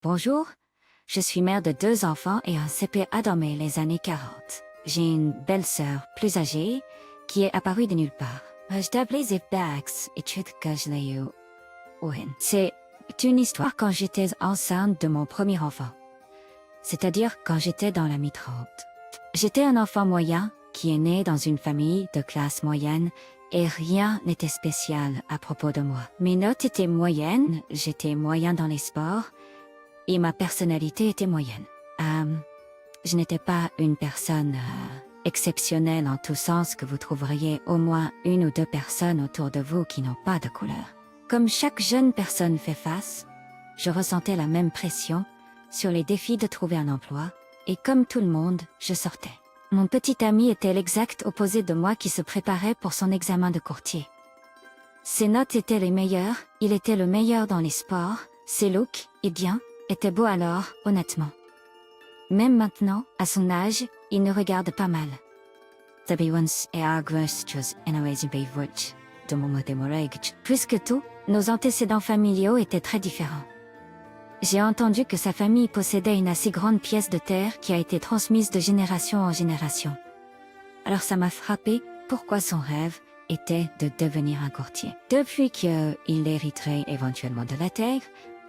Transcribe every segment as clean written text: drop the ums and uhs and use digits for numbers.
Bonjour, je suis mère de 2 enfants et un CPA dans les années 40. J'ai une belle-sœur plus âgée qui est apparue de nulle part. Je t'appelais Zipdax et tu que je l'ai eu. C'est une histoire quand j'étais enceinte de mon premier enfant. C'est-à-dire quand j'étais dans la mi-trente. J'étais un enfant moyen qui est né dans une famille de classe moyenne et rien n'était spécial à propos de moi. Mes notes étaient moyennes, j'étais moyen dans les sports et ma personnalité était moyenne. Je n'étais pas une personne exceptionnelle en tout sens que vous trouveriez au moins 1 ou 2 personnes autour de vous qui n'ont pas de couleur. Comme chaque jeune personne fait face, je ressentais la même pression sur les défis de trouver un emploi, et comme tout le monde, je sortais. Mon petit ami était l'exact opposé de moi qui se préparait pour son examen de courtier. Ses notes étaient les meilleures, il était le meilleur dans les sports, ses looks, et bien, étaient beaux alors, honnêtement. Même maintenant, à son âge, il ne regarde pas mal. Plus que tout, nos antécédents familiaux étaient très différents. J'ai entendu que sa famille possédait une assez grande pièce de terre qui a été transmise de génération en génération. Alors ça m'a frappé pourquoi son rêve était de devenir un courtier. Depuis qu'il hériterait éventuellement de la terre,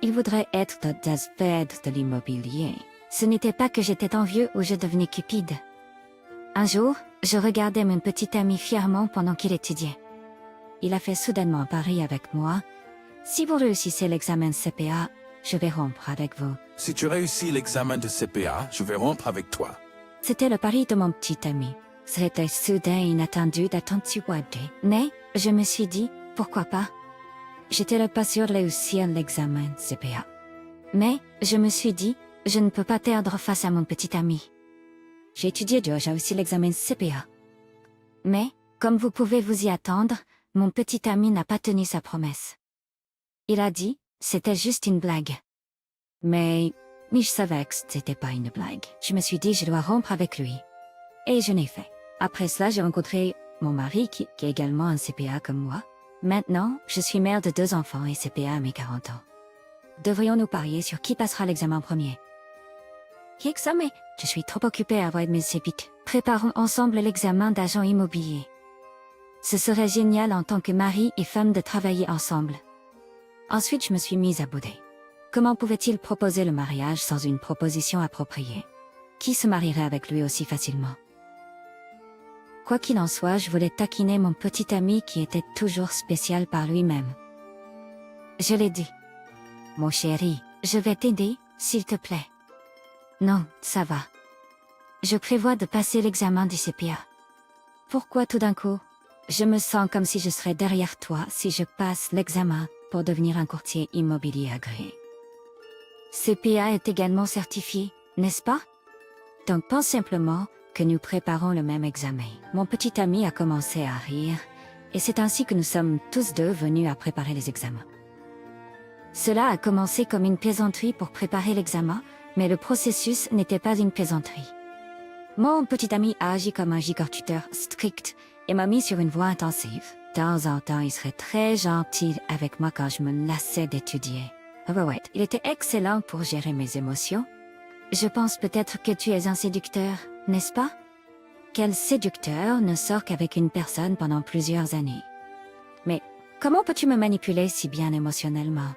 il voudrait être das Fed de l'immobilier. Ce n'était pas que j'étais envieux ou je devenais cupide. Un jour, je regardais mon petit ami fièrement pendant qu'il étudiait. Il a fait soudainement un pari avec moi. Si vous réussissez l'examen CPA, je vais rompre avec vous. Si tu réussis l'examen de CPA, je vais rompre avec toi. C'était le pari de mon petit ami. C'était soudain et inattendu d'attention webdé. Mais, je me suis dit, pourquoi pas? J'étais pas sûre de réussir l'examen CPA. Mais, je me suis dit, je ne peux pas perdre face à mon petit ami. J'ai étudié dur, j'ai aussi l'examen CPA. Mais, comme vous pouvez vous y attendre, mon petit ami n'a pas tenu sa promesse. Il a dit, c'était juste une blague. Mais je savais que c'était pas une blague. Je me suis dit, je dois rompre avec lui. Et je l'ai fait. Après cela, j'ai rencontré mon mari qui est également un CPA comme moi. Maintenant, je suis mère de 2 enfants et CPA à mes 40 ans. Devrions-nous parier sur qui passera l'examen premier? Qui examen? Je suis trop occupée à avoir mes CPIC. Préparons ensemble l'examen d'agent immobilier. Ce serait génial en tant que mari et femme de travailler ensemble. Ensuite, je me suis mise à bouder. Comment pouvait-il proposer le mariage sans une proposition appropriée? Qui se marierait avec lui aussi facilement? Quoi qu'il en soit, je voulais taquiner mon petit ami qui était toujours spécial par lui-même. Je l'ai dit. Mon chéri, je vais t'aider, s'il te plaît. Non, ça va. Je prévois de passer l'examen du CPA. Pourquoi tout d'un coup? Je me sens comme si je serais derrière toi si je passe l'examen pour devenir un courtier immobilier agréé. CPA est également certifié, n'est-ce pas? Donc pense simplement que nous préparons le même examen. Mon petit ami a commencé à rire, et c'est ainsi que nous sommes tous deux venus à préparer les examens. Cela a commencé comme une plaisanterie pour préparer l'examen, mais le processus n'était pas une plaisanterie. Mon petit ami a agi comme un giga-tuteur strict et m'a mis sur une voie intensive. De temps en temps, il serait très gentil avec moi quand je me lassais d'étudier. Il était excellent pour gérer mes émotions. Je pense peut-être que tu es un séducteur, n'est-ce pas? Quel séducteur ne sort qu'avec une personne pendant plusieurs années? Mais comment peux-tu me manipuler si bien émotionnellement?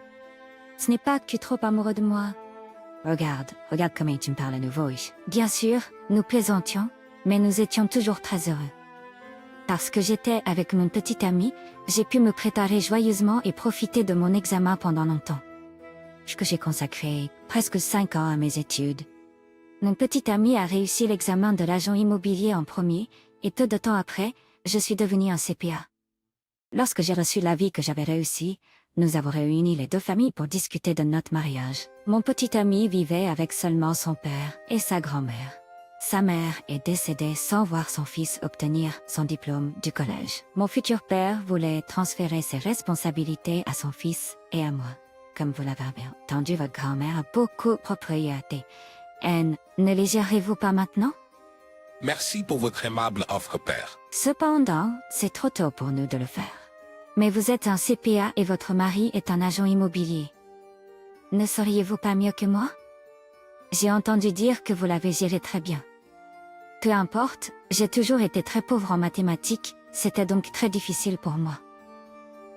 Ce n'est pas que tu es trop amoureux de moi. Regarde comment tu me parles à nouveau. Bien sûr, nous plaisantions, mais nous étions toujours très heureux. Parce que j'étais avec mon petit ami, j'ai pu me préparer joyeusement et profiter de mon examen pendant longtemps. J'ai consacré presque 5 ans à mes études. Mon petit ami a réussi l'examen de l'agent immobilier en premier, et peu de temps après, je suis devenue un CPA. Lorsque j'ai reçu l'avis que j'avais réussi, nous avons réuni les 2 familles pour discuter de notre mariage. Mon petit ami vivait avec seulement son père et sa grand-mère. Sa mère est décédée sans voir son fils obtenir son diplôme du collège. Mon futur père voulait transférer ses responsabilités à son fils et à moi. Comme vous l'avez bien entendu, votre grand-mère a beaucoup de propriétés. Ne les gérez-vous pas maintenant? Merci pour votre aimable offre, père. Cependant, c'est trop tôt pour nous de le faire. Mais vous êtes un CPA et votre mari est un agent immobilier. Ne seriez-vous pas mieux que moi? J'ai entendu dire que vous l'avez géré très bien. Peu importe, j'ai toujours été très pauvre en mathématiques, c'était donc très difficile pour moi.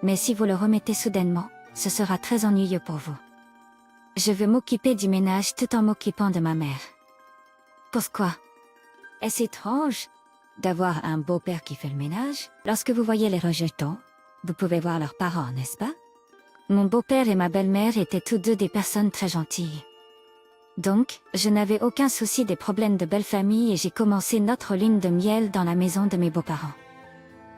Mais si vous le remettez soudainement, ce sera très ennuyeux pour vous. Je veux m'occuper du ménage tout en m'occupant de ma mère. Pourquoi? Est-ce étrange d'avoir un beau-père qui fait le ménage? Lorsque vous voyez les rejetons, vous pouvez voir leurs parents, n'est-ce pas? Mon beau-père et ma belle-mère étaient tous deux des personnes très gentilles. Donc, je n'avais aucun souci des problèmes de belle famille et j'ai commencé notre lune de miel dans la maison de mes beaux-parents.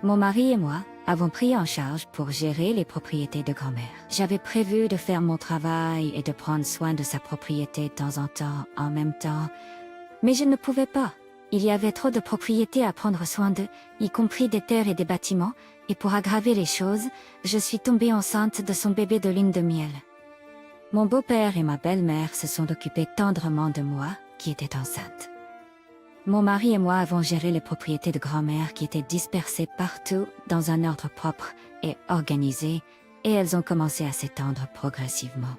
Mon mari et moi avons pris en charge pour gérer les propriétés de grand-mère. J'avais prévu de faire mon travail et de prendre soin de sa propriété de temps en temps, en même temps, mais je ne pouvais pas. Il y avait trop de propriétés à prendre soin d'eux, y compris des terres et des bâtiments, et pour aggraver les choses, je suis tombée enceinte de son bébé de lune de miel. Mon beau-père et ma belle-mère se sont occupés tendrement de moi, qui était enceinte. Mon mari et moi avons géré les propriétés de grand-mère qui étaient dispersées partout dans un ordre propre et organisé, et elles ont commencé à s'étendre progressivement.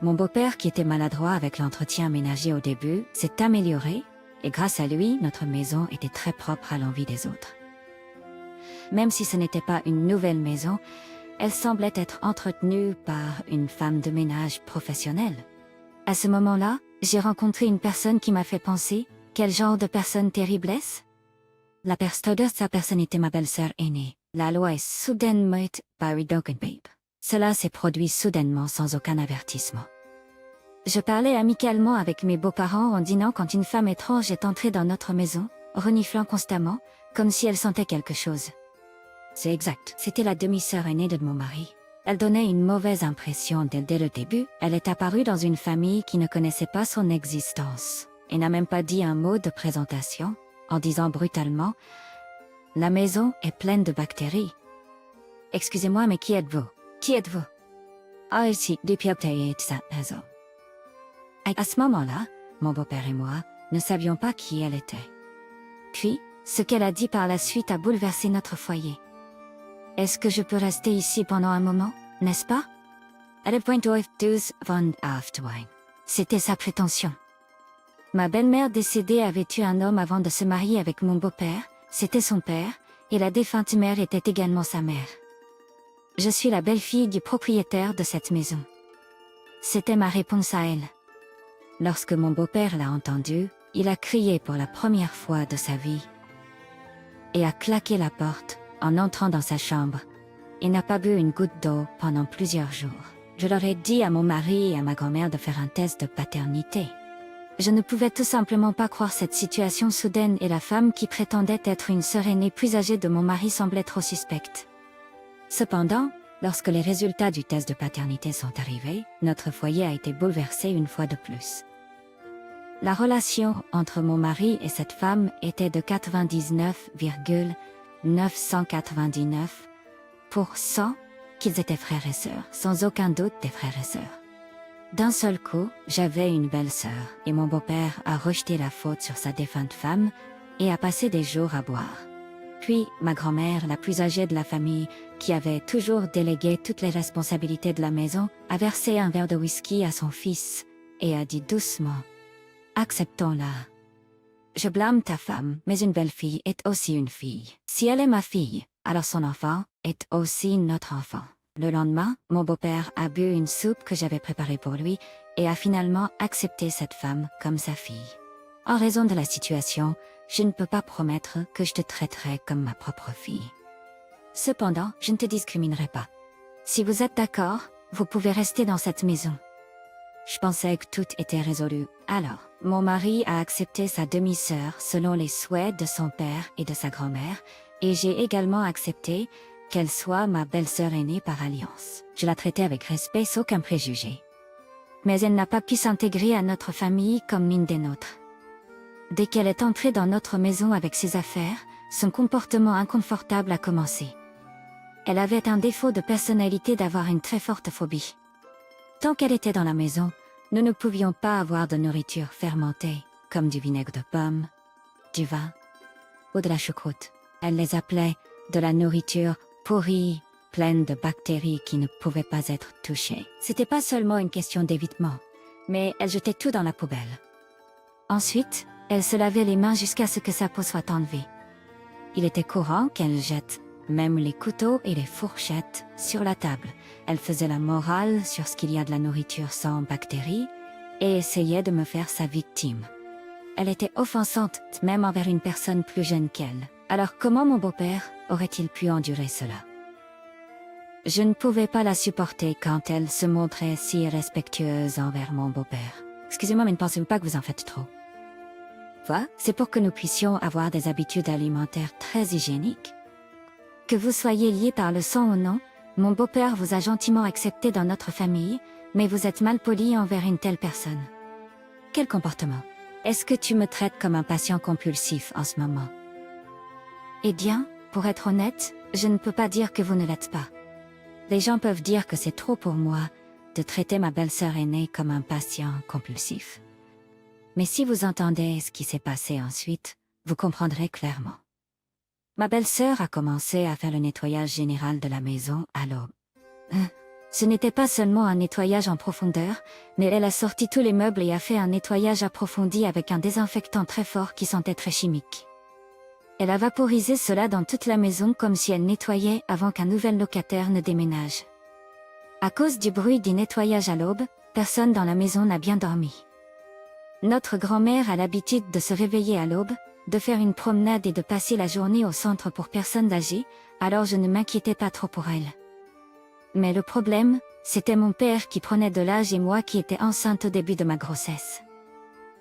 Mon beau-père, qui était maladroit avec l'entretien ménager au début, s'est amélioré, et grâce à lui, notre maison était très propre à l'envie des autres. Même si ce n'était pas une nouvelle maison, elle semblait être entretenue par une femme de ménage professionnelle. À ce moment-là, j'ai rencontré une personne qui m'a fait penser, quel genre de personne terrible est-ce? La personne de sa personne était ma belle-sœur aînée. La loi est soudainement Barry Babe. Cela s'est produit soudainement sans aucun avertissement. Je parlais amicalement avec mes beaux-parents en dînant quand une femme étrange est entrée dans notre maison, reniflant constamment, comme si elle sentait quelque chose. C'est exact, c'était la demi-sœur aînée de mon mari. Elle donnait une mauvaise impression dès le début. Elle est apparue dans une famille qui ne connaissait pas son existence, et n'a même pas dit un mot de présentation, en disant brutalement « La maison est pleine de bactéries. » Excusez-moi, mais qui êtes-vous? Qui êtes-vous? Ah, ici, depuis obtenir cette maison. À ce moment-là, mon beau-père et moi ne savions pas qui elle était. Puis, ce qu'elle a dit par la suite a bouleversé notre foyer. Est-ce que je peux rester ici pendant un moment, n'est-ce pas? C'était sa prétention. Ma belle-mère décédée avait eu un homme avant de se marier avec mon beau-père, c'était son père, et la défunte mère était également sa mère. Je suis la belle-fille du propriétaire de cette maison. C'était ma réponse à elle. Lorsque mon beau-père l'a entendu, il a crié pour la première fois de sa vie et a claqué la porte en entrant dans sa chambre. Il n'a pas bu une goutte d'eau pendant plusieurs jours. Je leur ai dit à mon mari et à ma grand-mère de faire un test de paternité. Je ne pouvais tout simplement pas croire cette situation soudaine et la femme qui prétendait être une sœur aînée plus âgée de mon mari semblait trop suspecte. Cependant, lorsque les résultats du test de paternité sont arrivés, notre foyer a été bouleversé une fois de plus. La relation entre mon mari et cette femme était de 99,999% qu'ils étaient frères et sœurs, sans aucun doute des frères et sœurs. D'un seul coup, j'avais une belle-sœur, et mon beau-père a rejeté la faute sur sa défunte femme et a passé des jours à boire. Puis, ma grand-mère, la plus âgée de la famille, qui avait toujours délégué toutes les responsabilités de la maison, a versé un verre de whisky à son fils et a dit doucement « Acceptons-la. Je blâme ta femme, mais une belle-fille est aussi une fille. Si elle est ma fille, alors son enfant est aussi notre enfant. » Le lendemain, mon beau-père a bu une soupe que j'avais préparée pour lui et a finalement accepté cette femme comme sa fille. En raison de la situation, je ne peux pas promettre que je te traiterai comme ma propre fille. Cependant, je ne te discriminerai pas. Si vous êtes d'accord, vous pouvez rester dans cette maison. Je pensais que tout était résolu. Alors, mon mari a accepté sa demi-sœur selon les souhaits de son père et de sa grand-mère, et j'ai également accepté qu'elle soit ma belle-sœur aînée par alliance. Je la traitais avec respect sans aucun préjugé. Mais elle n'a pas pu s'intégrer à notre famille comme l'une des nôtres. Dès qu'elle est entrée dans notre maison avec ses affaires, son comportement inconfortable a commencé. Elle avait un défaut de personnalité d'avoir une très forte phobie. Tant qu'elle était dans la maison, nous ne pouvions pas avoir de nourriture fermentée, comme du vinaigre de pomme, du vin ou de la choucroute. Elle les appelait de la nourriture pourrie, pleine de bactéries qui ne pouvaient pas être touchées. C'était pas seulement une question d'évitement, mais elle jetait tout dans la poubelle. Ensuite, elle se lavait les mains jusqu'à ce que sa peau soit enlevée. Il était courant qu'elle jette même les couteaux et les fourchettes sur la table. Elle faisait la morale sur ce qu'il y a de la nourriture sans bactéries et essayait de me faire sa victime. Elle était offensante même envers une personne plus jeune qu'elle. Alors comment mon beau-père aurait-il pu endurer cela? Je ne pouvais pas la supporter quand elle se montrait si respectueuse envers mon beau-père. Excusez-moi, mais ne pensez-vous pas que vous en faites trop? Voilà, c'est pour que nous puissions avoir des habitudes alimentaires très hygiéniques. Que vous soyez liés par le sang ou non, mon beau-père vous a gentiment accepté dans notre famille, mais vous êtes mal poli envers une telle personne. Quel comportement? Est-ce que tu me traites comme un patient compulsif en ce moment? Eh bien, pour être honnête, je ne peux pas dire que vous ne l'êtes pas. Les gens peuvent dire que c'est trop pour moi de traiter ma belle-sœur aînée comme un patient compulsif. Mais si vous entendez ce qui s'est passé ensuite, vous comprendrez clairement. Ma belle-sœur a commencé à faire le nettoyage général de la maison à l'aube. Ce n'était pas seulement un nettoyage en profondeur, mais elle a sorti tous les meubles et a fait un nettoyage approfondi avec un désinfectant très fort qui sentait très chimique. Elle a vaporisé cela dans toute la maison comme si elle nettoyait avant qu'un nouvel locataire ne déménage. À cause du bruit du nettoyage à l'aube, personne dans la maison n'a bien dormi. Notre grand-mère a l'habitude de se réveiller à l'aube, de faire une promenade et de passer la journée au centre pour personnes âgées, alors je ne m'inquiétais pas trop pour elle. Mais le problème, c'était mon père qui prenait de l'âge et moi qui étais enceinte au début de ma grossesse.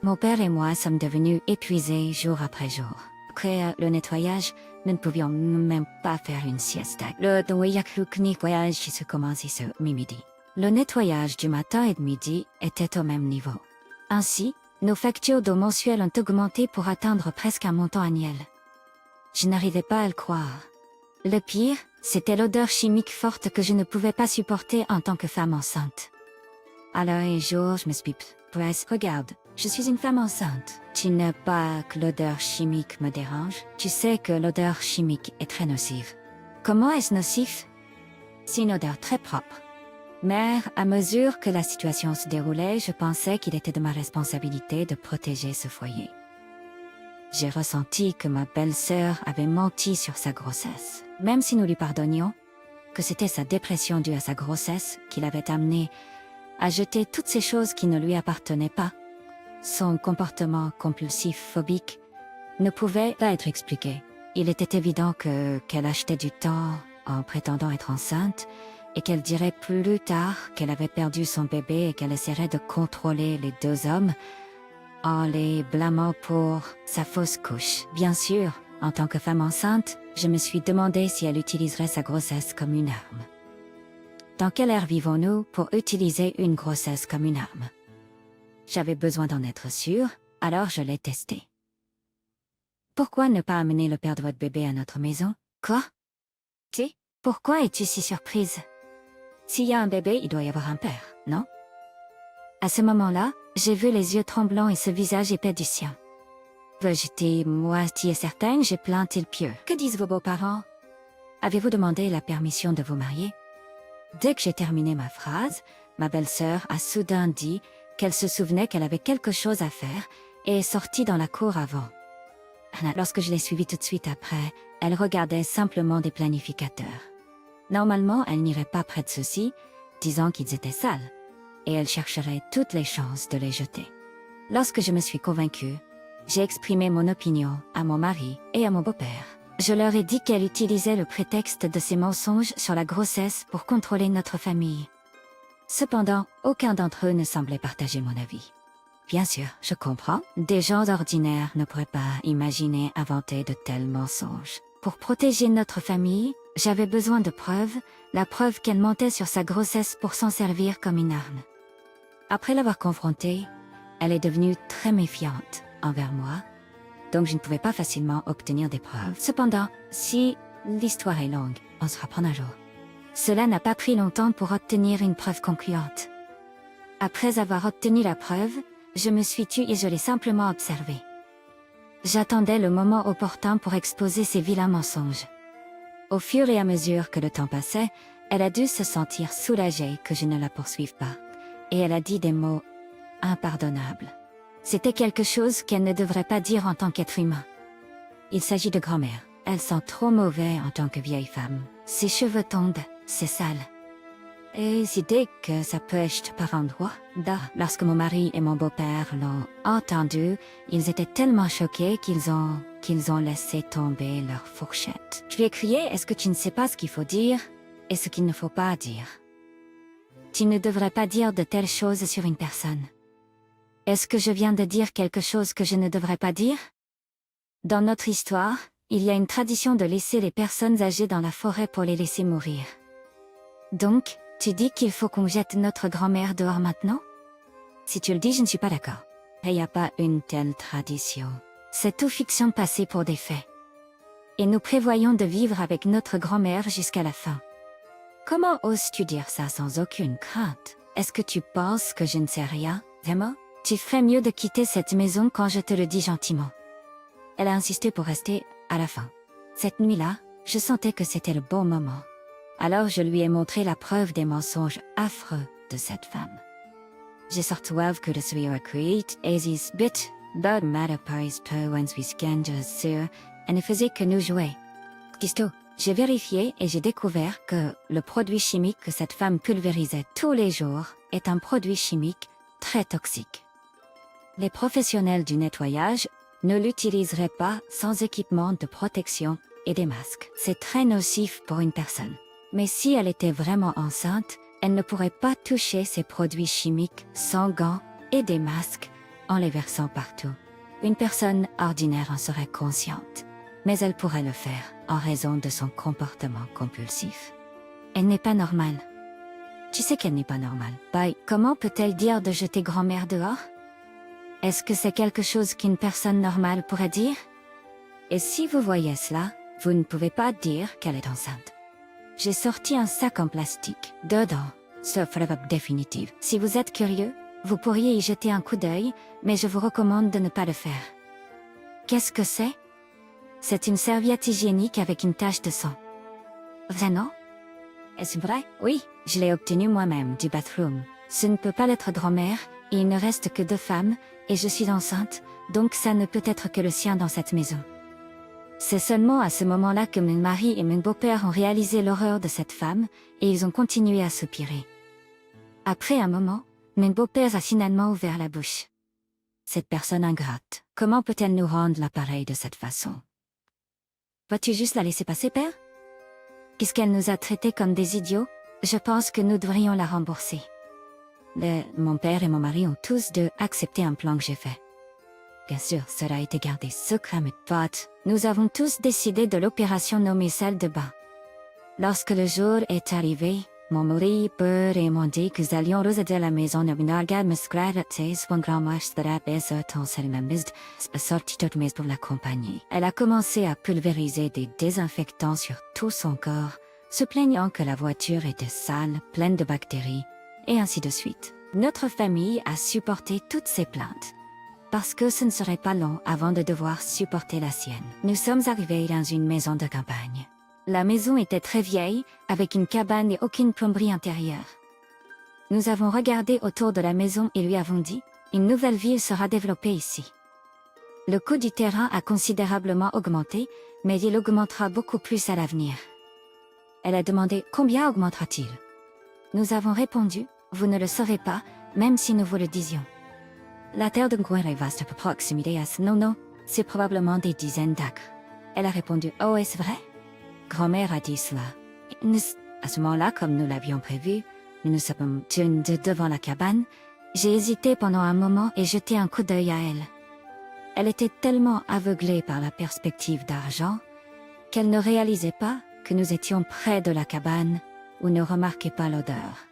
Mon père et moi sommes devenus épuisés jour après jour. Après le nettoyage, nous ne pouvions même pas faire une siesta. Le nettoyage qui se commençait ce midi. Le nettoyage du matin et de midi était au même niveau. Ainsi, nos factures d'eau mensuelles ont augmenté pour atteindre presque un montant annuel. Je n'arrivais pas à le croire. Le pire, c'était l'odeur chimique forte que je ne pouvais pas supporter en tant que femme enceinte. Alors un jour, je me suis dit, Bryce, regarde, je suis une femme enceinte. Tu n'as pas que l'odeur chimique me dérange. Tu sais que l'odeur chimique est très nocive. Comment est-ce nocif? C'est une odeur très propre. Mais à mesure que la situation se déroulait, je pensais qu'il était de ma responsabilité de protéger ce foyer. J'ai ressenti que ma belle-sœur avait menti sur sa grossesse. Même si nous lui pardonnions, que c'était sa dépression due à sa grossesse qui l'avait amenée à jeter toutes ces choses qui ne lui appartenaient pas, son comportement compulsif phobique ne pouvait pas être expliqué. Il était évident qu'elle achetait du temps en prétendant être enceinte, et qu'elle dirait plus tard qu'elle avait perdu son bébé et qu'elle essaierait de contrôler les deux hommes en les blâmant pour sa fausse couche. Bien sûr, en tant que femme enceinte, je me suis demandé si elle utiliserait sa grossesse comme une arme. Dans quelle ère vivons-nous pour utiliser une grossesse comme une arme? J'avais besoin d'en être sûre, alors je l'ai testé. Pourquoi ne pas amener le père de votre bébé à notre maison? Quoi? Pourquoi es-tu si surprise? S'il y a un bébé, il doit y avoir un père, non? À ce moment-là, j'ai vu les yeux tremblants et ce visage épais du sien. J'étais moitié certaine, j'ai plainté le pieux. Que disent vos beaux-parents? Avez-vous demandé la permission de vous marier? Dès que j'ai terminé ma phrase, ma belle-sœur a soudain dit qu'elle se souvenait qu'elle avait quelque chose à faire et est sortie dans la cour avant. Lorsque je l'ai suivie tout de suite après, elle regardait simplement des planificateurs. Normalement, elle n'irait pas près de ceux-ci, disant qu'ils étaient sales, et elle chercherait toutes les chances de les jeter. Lorsque je me suis convaincue, j'ai exprimé mon opinion à mon mari et à mon beau-père. Je leur ai dit qu'elle utilisait le prétexte de ses mensonges sur la grossesse pour contrôler notre famille. Cependant, aucun d'entre eux ne semblait partager mon avis. Bien sûr, je comprends, des gens ordinaires ne pourraient pas imaginer inventer de tels mensonges. Pour protéger notre famille, j'avais besoin de preuves, la preuve qu'elle mentait sur sa grossesse pour s'en servir comme une arme. Après l'avoir confrontée, elle est devenue très méfiante envers moi, donc je ne pouvais pas facilement obtenir des preuves. Cependant, si l'histoire est longue, on se reprend un jour. Cela n'a pas pris longtemps pour obtenir une preuve concluante. Après avoir obtenu la preuve, je me suis tue et je l'ai simplement observée. J'attendais le moment opportun pour exposer ces vilains mensonges. Au fur et à mesure que le temps passait, elle a dû se sentir soulagée que je ne la poursuive pas. Et elle a dit des mots impardonnables. C'était quelque chose qu'elle ne devrait pas dire en tant qu'être humain. Il s'agit de grand-mère. Elle sent trop mauvais en tant que vieille femme. Ses cheveux tombent, c'est sale. Et l'idée que ça peut être par endroits. Lorsque mon mari et mon beau-père l'ont entendu, ils étaient tellement choqués qu'ils ont laissé tomber leur fourchette. Je lui ai crié, est-ce que tu ne sais pas ce qu'il faut dire et ce qu'il ne faut pas dire? Tu ne devrais pas dire de telles choses sur une personne. Est-ce que je viens de dire quelque chose que je ne devrais pas dire? Dans notre histoire, il y a une tradition de laisser les personnes âgées dans la forêt pour les laisser mourir. Donc, tu dis qu'il faut qu'on jette notre grand-mère dehors maintenant? Si tu le dis, je ne suis pas d'accord. Il n'y a pas une telle tradition. C'est tout fiction passée pour des faits. Et nous prévoyons de vivre avec notre grand-mère jusqu'à la fin. Comment oses-tu dire ça sans aucune crainte? Est-ce que tu penses que je ne sais rien, vraiment? Tu ferais mieux de quitter cette maison quand je te le dis gentiment. Elle a insisté pour rester à la fin. Cette nuit-là, je sentais que c'était le bon moment. Alors je lui ai montré la preuve des mensonges affreux de cette femme. J'ai sorti que je suis recruite et this bit, but matter Paris peu when we scanned sur, elle ne faisait que nous jouer. Kisto, j'ai vérifié et j'ai découvert que le produit chimique que cette femme pulvérisait tous les jours est un produit chimique très toxique. Les professionnels du nettoyage ne l'utiliseraient pas sans équipement de protection et des masques. C'est très nocif pour une personne. Mais si elle était vraiment enceinte, elle ne pourrait pas toucher ces produits chimiques sans gants et des masques en les versant partout. Une personne ordinaire en serait consciente, mais elle pourrait le faire en raison de son comportement compulsif. Elle n'est pas normale. Tu sais qu'elle n'est pas normale. Comment peut-elle dire de jeter grand-mère dehors? Est-ce que c'est quelque chose qu'une personne normale pourrait dire? Et si vous voyez cela, vous ne pouvez pas dire qu'elle est enceinte. J'ai sorti un sac en plastique. Dedans, sauf preuve définitive. Si vous êtes curieux, vous pourriez y jeter un coup d'œil, mais je vous recommande de ne pas le faire. Qu'est-ce que c'est? C'est une serviette hygiénique avec une tache de sang. Vraiment? Est-ce vrai? Oui, je l'ai obtenu moi-même du bathroom. Ce ne peut pas être grand-mère, et il ne reste que 2 femmes, et je suis enceinte, donc ça ne peut être que le sien dans cette maison. C'est seulement à ce moment-là que mon mari et mon beau-père ont réalisé l'horreur de cette femme, et ils ont continué à soupirer. Après un moment, mon beau-père a finalement ouvert la bouche. Cette personne ingrate, comment peut-elle nous rendre l'appareil de cette façon? Vas-tu juste la laisser passer, père? Puisqu'elle nous a traités comme des idiots, je pense que nous devrions la rembourser. Mon père et mon mari ont tous deux accepté un plan que j'ai fait. Bien sûr, cela a été gardé secret, mais nous avons tous décidé de l'opération nommée salle de bain. Lorsque le jour est arrivé, mon mari peur et m'ont dit que nous allions rejoindre la maison de Minarga Musclarates, son grand-mère sorti toute mais pour l'accompagner. Elle a commencé à pulvériser des désinfectants sur tout son corps, se plaignant que la voiture était sale, pleine de bactéries, et ainsi de suite. Notre famille a supporté toutes ces plaintes. Parce que ce ne serait pas long avant de devoir supporter la sienne. Nous sommes arrivés dans une maison de campagne. La maison était très vieille, avec une cabane et aucune plomberie intérieure. Nous avons regardé autour de la maison et lui avons dit, une nouvelle ville sera développée ici. Le coût du terrain a considérablement augmenté, mais il augmentera beaucoup plus à l'avenir. Elle a demandé, combien augmentera-t-il? Nous avons répondu, vous ne le saurez pas, même si nous vous le disions. La terre de Nguer est vaste à proximité à ce non, c'est probablement des dizaines d'acres. Elle a répondu, oh est-ce vrai? Grand-mère a dit cela. À ce moment-là, comme nous l'avions prévu, nous sommes tenus devant la cabane. J'ai hésité pendant un moment et jeté un coup d'œil à elle. Elle était tellement aveuglée par la perspective d'argent qu'elle ne réalisait pas que nous étions près de la cabane ou ne remarquait pas l'odeur.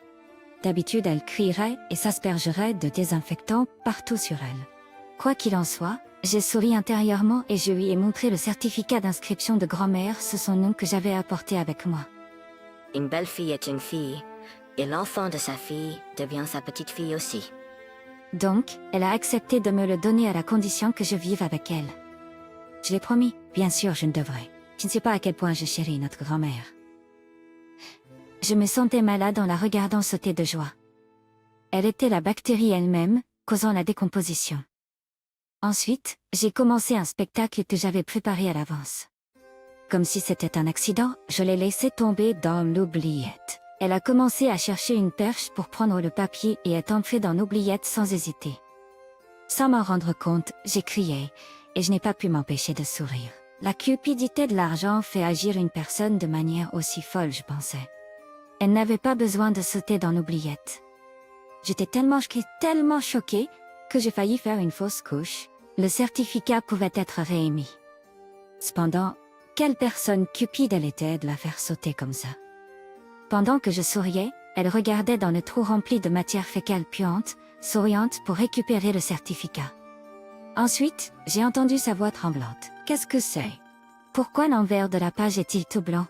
D'habitude, elle crierait et s'aspergerait de désinfectant partout sur elle. Quoi qu'il en soit, j'ai souri intérieurement et je lui ai montré le certificat d'inscription de grand-mère sous son nom que j'avais apporté avec moi. Une belle fille est une fille, et l'enfant de sa fille devient sa petite fille aussi. Donc, elle a accepté de me le donner à la condition que je vive avec elle. Je l'ai promis, bien sûr je ne devrais. Je ne sais pas à quel point je chéris notre grand-mère. Je me sentais malade en la regardant sauter de joie. Elle était la bactérie elle-même, causant la décomposition. Ensuite, j'ai commencé un spectacle que j'avais préparé à l'avance. Comme si c'était un accident, je l'ai laissé tomber dans l'oubliette. Elle a commencé à chercher une perche pour prendre le papier et est entrée dans l'oubliette sans hésiter. Sans m'en rendre compte, j'ai crié, et je n'ai pas pu m'empêcher de sourire. La cupidité de l'argent fait agir une personne de manière aussi folle, je pensais. Elle n'avait pas besoin de sauter dans l'oubliette. J'étais tellement choquée, que j'ai failli faire une fausse couche. Le certificat pouvait être réémis. Cependant, quelle personne cupide elle était de la faire sauter comme ça. Pendant que je souriais, elle regardait dans le trou rempli de matière fécale puante, souriante pour récupérer le certificat. Ensuite, j'ai entendu sa voix tremblante. Qu'est-ce que c'est? Pourquoi l'envers de la page est-il tout blanc?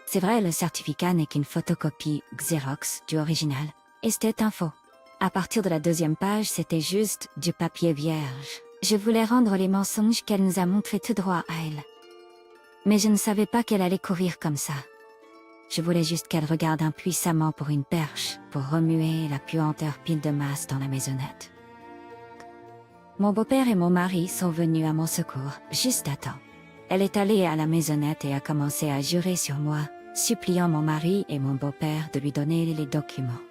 C'est vrai, le certificat n'est qu'une photocopie Xerox du original, et c'était un faux. À partir de la deuxième page, c'était juste du papier vierge. Je voulais rendre les mensonges qu'elle nous a montrés tout droit à elle. Mais je ne savais pas qu'elle allait courir comme ça. Je voulais juste qu'elle regarde impuissamment pour une perche, pour remuer la puanteur pile de masse dans la maisonnette. Mon beau-père et mon mari sont venus à mon secours, juste à temps. Elle est allée à la maisonnette et a commencé à jurer sur moi, suppliant mon mari et mon beau-père de lui donner les documents.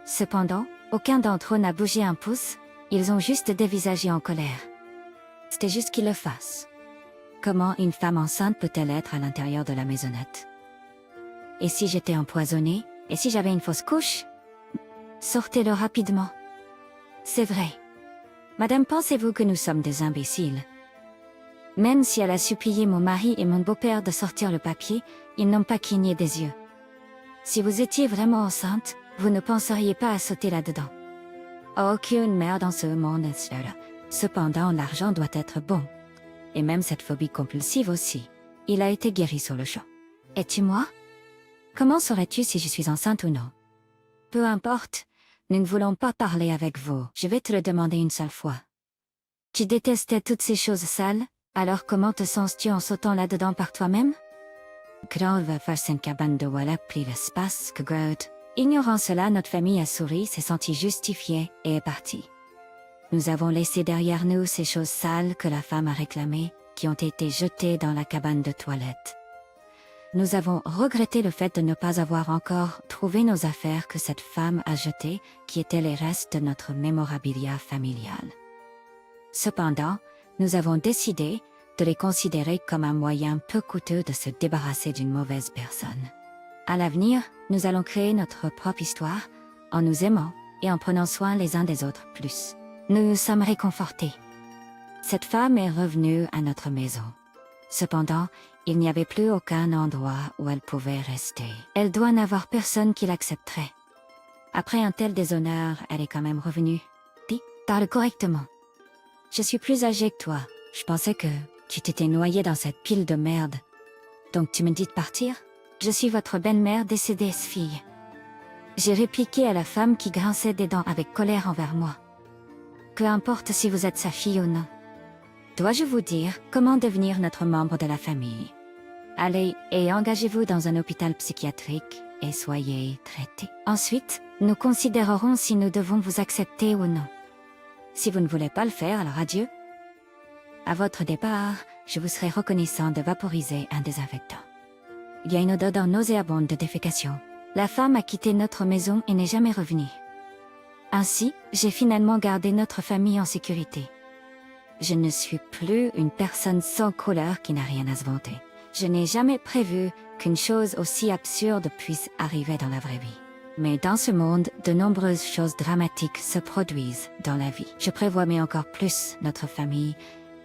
Cependant, aucun d'entre eux n'a bougé un pouce, ils ont juste dévisagé en colère. C'était juste qu'ils le fassent. Comment une femme enceinte peut-elle être à l'intérieur de la maisonnette? Et si j'étais empoisonnée? Et si j'avais une fausse couche? Sortez-le rapidement. C'est vrai. Madame, pensez-vous que nous sommes des imbéciles? Même si elle a supplié mon mari et mon beau-père de sortir le papier, ils n'ont pas cligné des yeux. Si vous étiez vraiment enceinte, vous ne penseriez pas à sauter là-dedans. Aucune mère dans ce monde n'est seule. Cependant, l'argent doit être bon. Et même cette phobie compulsive aussi. Il a été guéri sur le champ. Es-tu moi? Comment saurais-tu si je suis enceinte ou non? Peu importe, nous ne voulons pas parler avec vous. Je vais te le demander une seule fois. Tu détestais toutes ces choses sales, alors comment te sens-tu en sautant là-dedans par toi-même? Grand va faire une cabane de Walla pris l'espace que Grout. Ignorant cela, notre famille a souri, s'est sentie justifiée et est partie. Nous avons laissé derrière nous ces choses sales que la femme a réclamées, qui ont été jetées dans la cabane de toilette. Nous avons regretté le fait de ne pas avoir encore trouvé nos affaires que cette femme a jetées, qui étaient les restes de notre mémorabilia familial. Cependant, nous avons décidé de les considérer comme un moyen peu coûteux de se débarrasser d'une mauvaise personne. À l'avenir, nous allons créer notre propre histoire, en nous aimant et en prenant soin les uns des autres plus. Nous sommes réconfortés. Cette femme est revenue à notre maison. Cependant, il n'y avait plus aucun endroit où elle pouvait rester. Elle doit n'avoir personne qui l'accepterait. Après un tel déshonneur, elle est quand même revenue. Dis, parle correctement. Je suis plus âgée que toi. Je pensais que tu t'étais noyée dans cette pile de merde. Donc tu me dis de partir? Je suis votre belle-mère décédée, fille. J'ai répliqué à la femme qui grinçait des dents avec colère envers moi. Peu importe si vous êtes sa fille ou non. Dois-je vous dire comment devenir notre membre de la famille? Allez et engagez-vous dans un hôpital psychiatrique et soyez traité. Ensuite, nous considérerons si nous devons vous accepter ou non. Si vous ne voulez pas le faire, alors adieu. À votre départ, je vous serai reconnaissant de vaporiser un désinfectant. Il y a une odeur nauséabonde de défécation. La femme a quitté notre maison et n'est jamais revenue. Ainsi, j'ai finalement gardé notre famille en sécurité. Je ne suis plus une personne sans couleur qui n'a rien à se vanter. Je n'ai jamais prévu qu'une chose aussi absurde puisse arriver dans la vraie vie. Mais dans ce monde, de nombreuses choses dramatiques se produisent dans la vie. Je prévois mais encore plus notre famille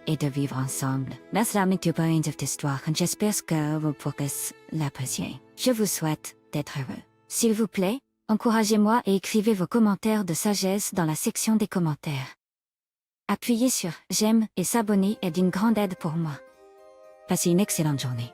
et de vivre ensemble. Merci à tout point de cette histoire. J'espère que vous pourrez l'apprécier. Je vous souhaite d'être heureux. S'il vous plaît, encouragez-moi et écrivez vos commentaires de sagesse dans la section des commentaires. Appuyez sur j'aime et s'abonner est d'une grande aide pour moi. Passez une excellente journée.